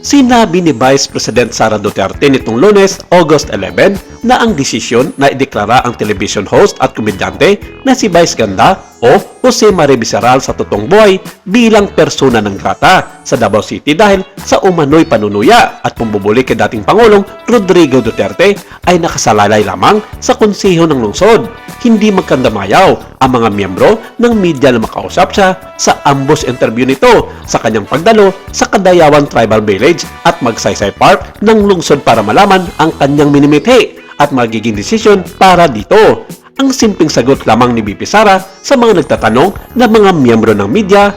Sinabi ni Vice President Sara Duterte nitong Lunes, August 11, na ang desisyon na ideklara ang television host at komedyante na si Vice Ganda o Jose Mari Viceral sa totoong buhay bilang persona non grata sa Davao City dahil sa umano'y panunuya at pambubuli kay dating Pangulong Rodrigo Duterte ay nakasalalay lamang sa konseho ng lungsod. Hindi magkandamayaw ang mga miyembro ng media na makausap siya sa ambush interview nito sa kanyang pagdalo sa Kadayawan Tribal Village at Magsaysay Park ng lungsod para malaman ang kanyang minimithi at magiging desisyon para dito. Ang simpleng sagot lamang ni VP Sara sa mga nagtatanong na mga miyembro ng media,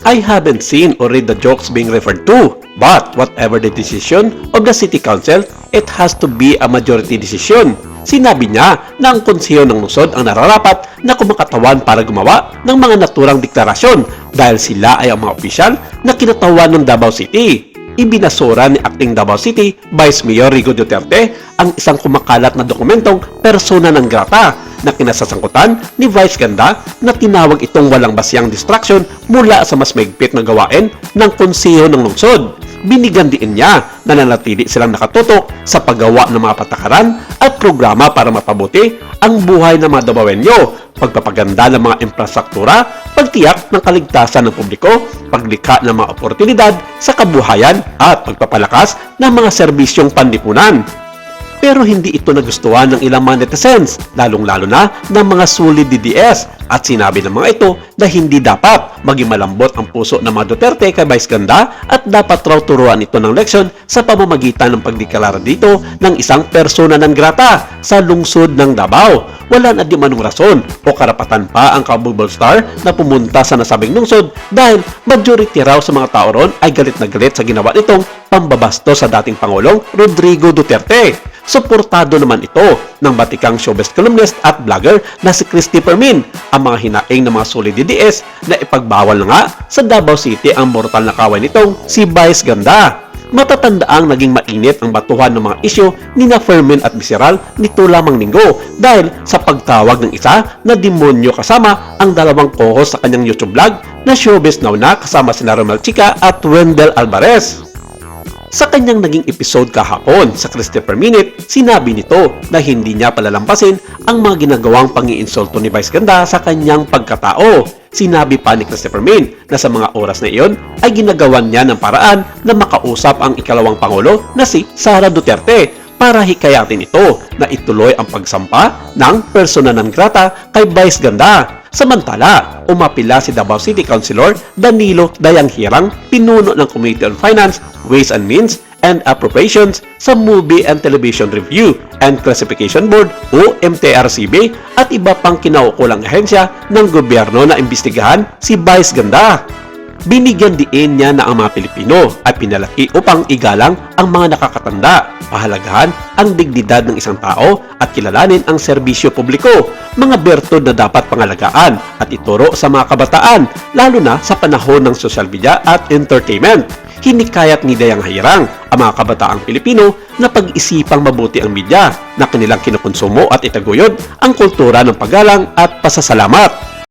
I haven't seen or read the jokes being referred to, but whatever the decision of the City Council, it has to be a majority decision. Sinabi niya na ang konseho ng lungsod ang nararapat na kumakatawan para gumawa ng mga naturang deklarasyon dahil sila ay ang mga opisyal na kinatawan ng Davao City. Ibinasura ni Acting Davao City Vice Mayor Rigo Duterte ang isang kumakalat na dokumentong persona non grata na kinasasangkutan ni Vice Ganda na tinawag itong walang basyang distraction mula sa mas maigpit na gawain ng konseho ng lungsod. Binigyan din niya na nanatili silang nakatutok sa paggawa ng mga patakaran at programa para mapabuti ang buhay ng mga Davaoenyo, pagpapaganda ng mga infrastruktura, pagtiyak ng kaligtasan ng publiko, paglikha ng mga oportunidad sa kabuhayan at pagpapalakas ng mga serbisyong panlipunan. Pero hindi ito nagustuhan ng ilang mga netizens, lalong-lalo na ng mga solid DDS at sinabi ng mga ito na hindi dapat maging malambot ang puso ng mga Duterte kay Vice Ganda at dapat raw turuan ito ng leksyon sa pamamagitan ng pagdeklara dito ng isang persona non grata sa lungsod ng Davao. Wala na di manong rason o karapatan pa ang kabubble star na pumunta sa nasabing lungsod dahil majority raw sa mga tao ron ay galit na galit sa ginawa nitong pambabasto sa dating Pangulong Rodrigo Duterte. Suportado naman ito ng batikang showbiz columnist at vlogger na si Christopher Min, ang mga hinaing ng mga solid DDS na ipagbawal na nga sa Davao City ang mortal na kaway nitong si Vice Ganda. Matatandaang naging mainit ang batuhan ng mga isyu ni na Fermin at Viceral nito lamang linggo dahil sa pagtawag ng isa na demonyo kasama ang dalawang co-host sa kanyang YouTube vlog na Showbiz Now na kasama sina Romel Chica at Wendell Alvarez. Sa kanyang naging episode kahapon sa Christopher Minute, sinabi nito na hindi niya palalampasin ang mga ginagawang pangiinsulto ni Vice Ganda sa kanyang pagkatao. Sinabi pa ni Christopher Min na sa mga oras na iyon ay ginagawan niya ng paraan na makausap ang ikalawang Pangulo na si Sara Duterte para hikayatin ito na ituloy ang pagsampa ng persona non grata kay Vice Ganda. Samantala, umapila si Davao City Councilor Danilo Dayanghirang, pinuno ng Committee on Finance, Ways and Means, and Appropriations sa Movie and Television Review and Classification Board o MTRCB at iba pang kinaukulang ahensya ng gobyerno na imbestigahan si Vice Ganda. Binigyan diin niya na ang mga Pilipino ay pinalaki upang igalang ang mga nakakatanda, pahalagahan ang dignidad ng isang tao at kilalanin ang serbisyo publiko, mga bertud na dapat pangalagaan at ituro sa mga kabataan, lalo na sa panahon ng social media at entertainment. Hinikayat ni Dayanghirang ang mga kabataang Pilipino na pag-isipang mabuti ang media na kanilang kinukonsumo at itaguyod ang kultura ng paggalang at pasasalamat.